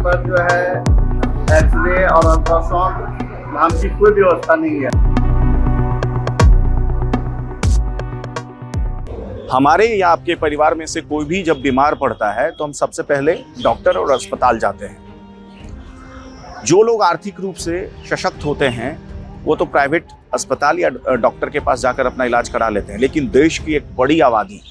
पर जो है एक्सरे और अल्ट्रासाउंड नाम की कोई व्यवस्था नहीं है। हमारे या आपके परिवार में से कोई भी जब बीमार पड़ता है तो हम सबसे पहले डॉक्टर और अस्पताल जाते हैं। जो लोग आर्थिक रूप से सशक्त होते हैं वो तो प्राइवेट अस्पताल या डॉक्टर के पास जाकर अपना इलाज करा लेते हैं, लेकिन देश की एक बड़ी आबादी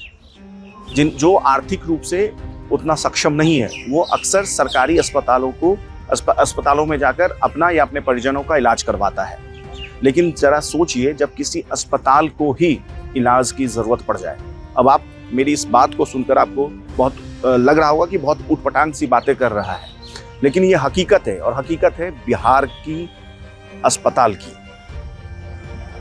जो आर्थिक रूप से उतना सक्षम नहीं है वो अक्सर सरकारी अस्पतालों में जाकर अपना या अपने परिजनों का इलाज करवाता है। लेकिन जरा सोचिए, जब किसी अस्पताल को ही इलाज की जरूरत पड़ जाए। अब आप मेरी इस बात को सुनकर आपको बहुत लग रहा होगा कि बहुत उटपटांग सी बातें कर रहा है, लेकिन ये हकीकत है, और हकीकत है बिहार की अस्पताल की।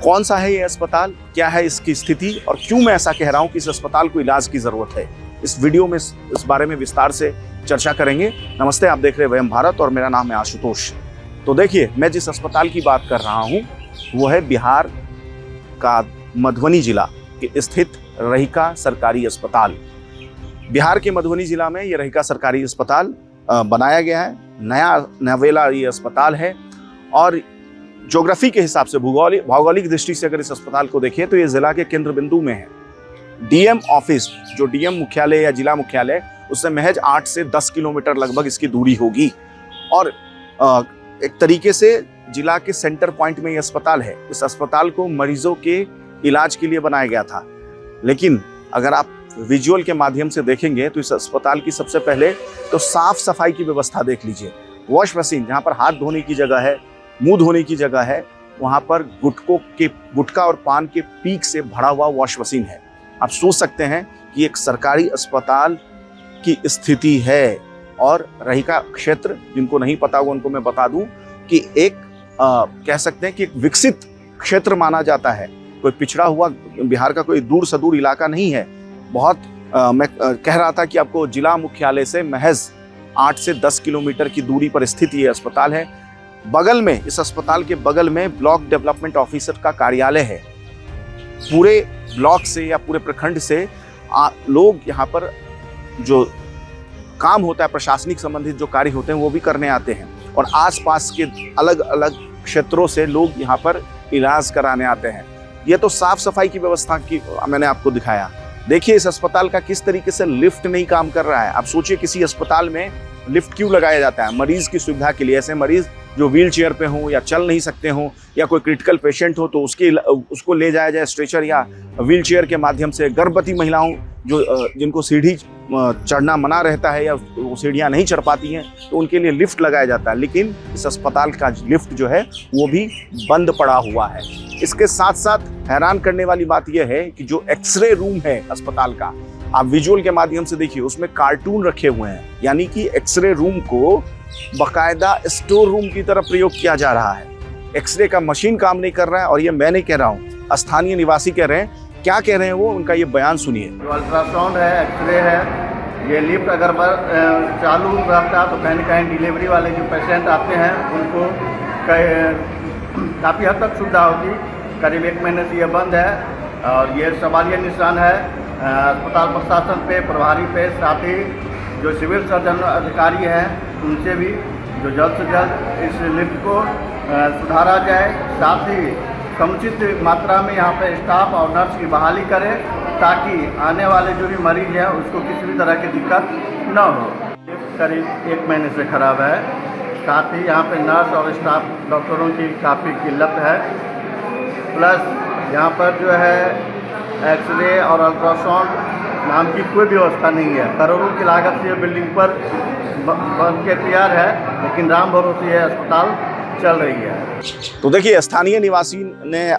कौन सा है ये अस्पताल, क्या है इसकी स्थिति, और क्यों मैं ऐसा कह रहा हूं कि इस अस्पताल को इलाज की जरूरत है, इस वीडियो में इस बारे में विस्तार से चर्चा करेंगे। नमस्ते, आप देख रहे हैं वयम भारत और मेरा नाम है आशुतोष। तो देखिए, मैं जिस अस्पताल की बात कर रहा हूं वो है बिहार का मधुबनी जिला के स्थित रहिका सरकारी अस्पताल। बिहार के मधुबनी जिला में ये रहिका सरकारी अस्पताल बनाया गया है। नवेला ये अस्पताल है, और ज्योग्राफी के हिसाब से भौगोलिक दृष्टि से अगर इस अस्पताल को देखें तो ये जिला के केंद्र बिंदु में है। डीएम ऑफिस, जो डीएम मुख्यालय या जिला मुख्यालय, उससे महज 8 से 10 किलोमीटर लगभग इसकी दूरी होगी, और एक तरीके से जिला के सेंटर पॉइंट में ये अस्पताल है। इस अस्पताल को मरीजों के इलाज के लिए बनाया गया था, लेकिन अगर आप विजुअल के माध्यम से देखेंगे तो इस अस्पताल की सबसे पहले तो साफ सफाई की व्यवस्था देख लीजिए। वॉश मशीन, जहाँ पर हाथ धोने की जगह है, मुंह धोने की जगह है, वहाँ पर गुटखा और पान के पीक से भरा हुआ वॉश मशीन है। आप सोच सकते हैं कि एक सरकारी अस्पताल की स्थिति है। और रहिका क्षेत्र, जिनको नहीं पता होगा उनको मैं बता दूं कि एक कह सकते हैं कि एक विकसित क्षेत्र माना जाता है। कोई पिछड़ा हुआ बिहार का कोई दूर सुदूर इलाका नहीं है। बहुत मैं कह रहा था कि आपको जिला मुख्यालय से महज 8 से 10 किलोमीटर की दूरी पर स्थित ये अस्पताल है। बगल में, इस अस्पताल के बगल में ब्लॉक डेवलपमेंट ऑफिसर का कार्यालय है। पूरे ब्लॉक से या पूरे प्रखंड से लोग यहाँ पर जो काम होता है, प्रशासनिक संबंधित जो कार्य होते हैं वो भी करने आते हैं, और आसपास के अलग अलग क्षेत्रों से लोग यहाँ पर इलाज कराने आते हैं। ये तो साफ सफाई की व्यवस्था की मैंने आपको दिखाया। देखिए इस अस्पताल का किस तरीके से लिफ्ट नहीं काम कर रहा है। आप सोचिए, किसी अस्पताल में लिफ्ट क्यों लगाया जाता है? मरीज की सुविधा के लिए। ऐसे मरीज जो व्हील चेयर पे हों या चल नहीं सकते हों, या कोई क्रिटिकल पेशेंट हो तो उसको ले जाया जाए स्ट्रेचर या व्हील चेयर के माध्यम से। गर्भवती महिलाओं जिनको सीढ़ी चढ़ना मना रहता है या वो सीढ़ियाँ नहीं चढ़ पाती हैं, तो उनके लिए लिफ्ट लगाया जाता है। लेकिन इस अस्पताल का लिफ्ट जो है वो भी बंद पड़ा हुआ है। इसके साथ साथ हैरान करने वाली बात यह है कि जो एक्सरे रूम है अस्पताल का, आप विजुअल के माध्यम से देखिए, उसमें कार्टून रखे हुए हैं। यानी कि एक्सरे रूम को बाकायदा स्टोर रूम की तरह प्रयोग किया जा रहा है। एक्सरे का मशीन काम नहीं कर रहा है, और ये मैं नहीं कह रहा हूँ, स्थानीय निवासी कह रहे हैं। क्या कह रहे हैं वो, उनका ये बयान सुनिए। जो अल्ट्रासाउंड है, एक्सरे है, ये लिफ्ट अगर चालू रहता तो कहीं ना कहीं डिलीवरी वाले जो पेशेंट आते हैं उनको काफ़ी हद तक सुविधा होगी। करीब 1 महीने से ये बंद है, और ये सवालिया निशान है अस्पताल प्रशासन पे, प्रभारी पे, साथ ही जो सिविल सर्जन अधिकारी हैं उनसे भी, जो जल्द से जल्द इस लिफ्ट को सुधारा जाए। साथ ही समुचित मात्रा में यहाँ पे स्टाफ और नर्स की बहाली करें, ताकि आने वाले जो भी मरीज हैं उसको किसी भी तरह की दिक्कत न हो। लिफ्ट करीब 1 महीने से खराब है। साथ ही यहाँ पे नर्स और स्टाफ डॉक्टरों की काफ़ी किल्लत है। प्लस यहाँ पर जो है एक्सरे और अल्ट्रासाउंड नाम की कोई व्यवस्था नहीं है। करोड़ों की लागत से ये बिल्डिंग पर बन के तैयार है, लेकिन राम भरोसे ये अस्पताल चल रही है। तो देखिए, स्थानीय निवासी ने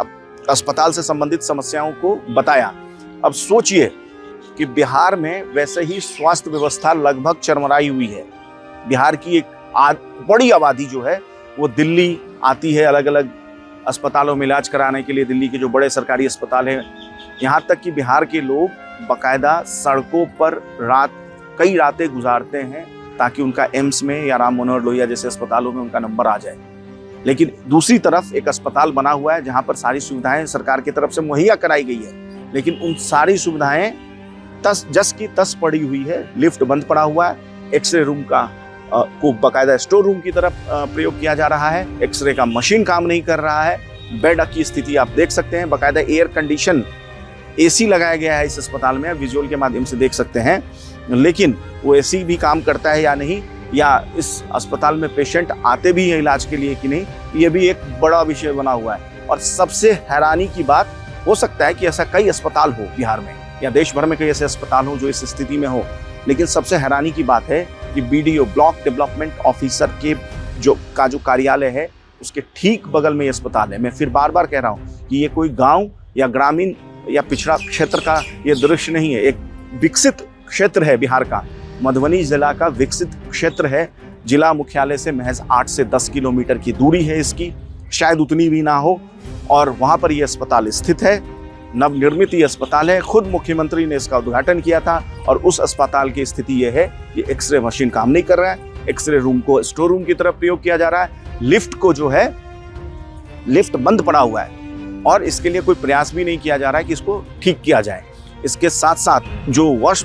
अस्पताल से संबंधित समस्याओं को बताया। अब सोचिए कि बिहार में वैसे ही स्वास्थ्य व्यवस्था लगभग चरमराई हुई है। बिहार की एक बड़ी आबादी जो है वो दिल्ली आती है अलग अलग अस्पतालों में इलाज कराने के लिए। दिल्ली के जो बड़े सरकारी अस्पताल हैं, यहाँ तक कि बिहार के लोग बाकायदा सड़कों पर कई रातें गुजारते हैं ताकि उनका एम्स में या राम मनोहर लोहिया जैसे अस्पतालों में उनका नंबर आ जाए। लेकिन दूसरी तरफ एक अस्पताल बना हुआ है जहाँ पर सारी सुविधाएं सरकार की तरफ से मुहैया कराई गई है, लेकिन उन सारी सुविधाएं जस की तस पड़ी हुई है। लिफ्ट बंद पड़ा हुआ है, एक्सरे रूम का को बाकायदा स्टोर रूम की तरफ प्रयोग किया जा रहा है। एक्सरे का मशीन काम नहीं कर रहा है। बेड की स्थिति आप देख सकते हैं, बाकायदा एयर कंडीशन एसी लगाया गया है इस अस्पताल में, विजुअल के माध्यम से देख सकते हैं, लेकिन वो एसी भी काम करता है या नहीं, या इस अस्पताल में पेशेंट आते भी हैं इलाज के लिए कि नहीं, ये भी एक बड़ा विषय बना हुआ है। और सबसे हैरानी की बात, हो सकता है कि ऐसा कई अस्पताल हो बिहार में या देश भर में कई ऐसे अस्पताल हो जो इस स्थिति में हो, लेकिन सबसे हैरानी की बात है कि बीडीओ ब्लॉक डेवलपमेंट ऑफिसर के जो कार्यालय है उसके ठीक बगल में ये अस्पताल है। मैं फिर बार बार कह रहा हूँ कि ये कोई गांव या ग्रामीण या पिछड़ा क्षेत्र का ये दृश्य नहीं है, एक विकसित क्षेत्र है बिहार का। मधुबनी जिला का विकसित क्षेत्र है। जिला मुख्यालय से महज 8 से 10 किलोमीटर की दूरी है इसकी, शायद उतनी भी ना हो, और वहाँ पर ये अस्पताल स्थित है। नवनिर्मित ये अस्पताल है। खुद मुख्यमंत्री ने इसका उद्घाटन किया था, और उस अस्पताल की स्थिति ये है कि एक्सरे मशीन काम नहीं कर रहा है, एक्सरे रूम को स्टोर रूम की तरफ प्रयोग किया जा रहा है, लिफ्ट को जो है लिफ्ट बंद पड़ा हुआ है, और इसके लिए कोई प्रयास भी नहीं किया जा रहा है कि इसको ठीक किया जाए। इसके साथ साथ जो वॉश